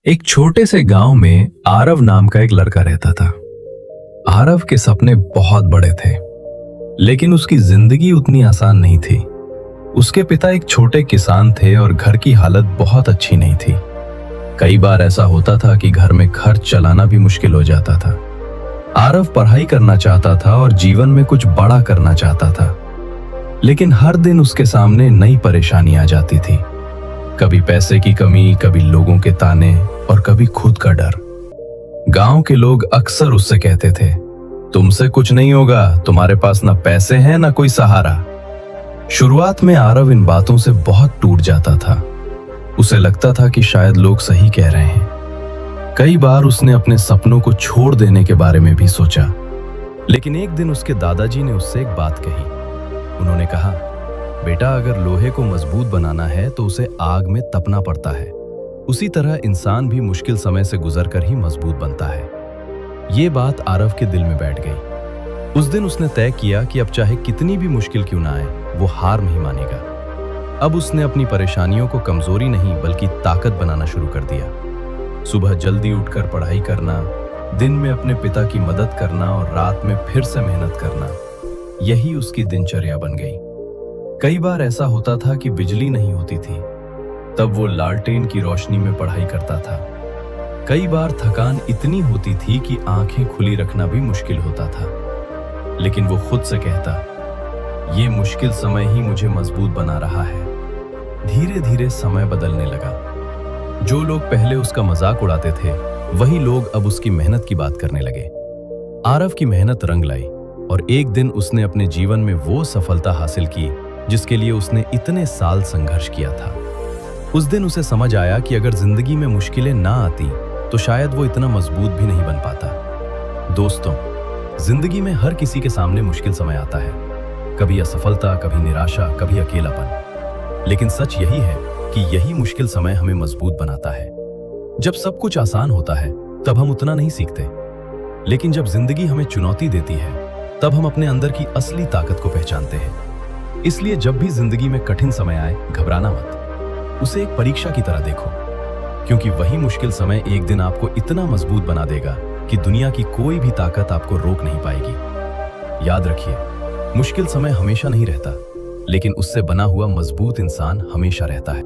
एक छोटे से गांव में आरव नाम का एक लड़का रहता था। आरव के सपने बहुत बड़े थे, लेकिन उसकी जिंदगी उतनी आसान नहीं थी। उसके पिता एक छोटे किसान थे और घर की हालत बहुत अच्छी नहीं थी। कई बार ऐसा होता था कि घर में खर्च चलाना भी मुश्किल हो जाता था। आरव पढ़ाई करना चाहता था और जीवन में कुछ बड़ा करना चाहता था, लेकिन हर दिन उसके सामने नई परेशानी आ जाती थी। कभी पैसे की कमी, कभी लोगों के ताने और कभी खुद का डर। गांव के लोग अक्सर उससे कहते थे, तुमसे कुछ नहीं होगा, तुम्हारे पास ना पैसे हैं ना कोई सहारा। शुरुआत में आरव इन बातों से बहुत टूट जाता था। उसे लगता था कि शायद लोग सही कह रहे हैं। कई बार उसने अपने सपनों को छोड़ देने के बारे में भी सोचा, लेकिन एक दिन उसके दादाजी ने उससे एक बात कही। उन्होंने कहा, बेटा, अगर लोहे को मजबूत बनाना है तो उसे आग में तपना पड़ता है। उसी तरह इंसान भी मुश्किल समय से गुजरकर ही मजबूत बनता है। ये बात आरव के दिल में बैठ गई। उस दिन उसने तय किया कि अब चाहे कितनी भी मुश्किल क्यों ना आए, वो हार नहीं मानेगा। अब उसने अपनी परेशानियों को कमजोरी नहीं बल्कि ताकत बनाना शुरू कर दिया। सुबह जल्दी उठकर पढ़ाई करना, दिन में अपने पिता की मदद करना और रात में फिर से मेहनत करना, यही उसकी दिनचर्या बन गई। कई बार ऐसा होता था कि बिजली नहीं होती थी, तब वो लालटेन की रोशनी में पढ़ाई करता था। कई बार थकान इतनी होती थी कि आंखें खुली रखना भी मुश्किल होता था, लेकिन वो खुद से कहता, ये मुश्किल समय ही मुझे मजबूत बना रहा है। धीरे धीरे समय बदलने लगा। जो लोग पहले उसका मजाक उड़ाते थे, वही लोग अब उसकी मेहनत की बात करने लगे। आरव की मेहनत रंग लाई और एक दिन उसने अपने जीवन में वो सफलता हासिल की जिसके लिए उसने इतने साल संघर्ष किया था। उस दिन उसे समझ आया कि अगर जिंदगी में मुश्किलें ना आती तो शायद वो इतना मजबूत भी नहीं बन पाता। दोस्तों, जिंदगी में हर किसी के सामने मुश्किल समय आता है। कभी असफलता, कभी निराशा, कभी अकेलापन। लेकिन सच यही है कि यही मुश्किल समय हमें मजबूत बनाता है। जब सब कुछ आसान होता है तब हम उतना नहीं सीखते, लेकिन जब जिंदगी हमें चुनौती देती है तब हम अपने अंदर की असली ताकत को पहचानते हैं। इसलिए जब भी जिंदगी में कठिन समय आए, घबराना मत। उसे एक परीक्षा की तरह देखो, क्योंकि वही मुश्किल समय एक दिन आपको इतना मजबूत बना देगा कि दुनिया की कोई भी ताकत आपको रोक नहीं पाएगी। याद रखिए, मुश्किल समय हमेशा नहीं रहता, लेकिन उससे बना हुआ मजबूत इंसान हमेशा रहता है।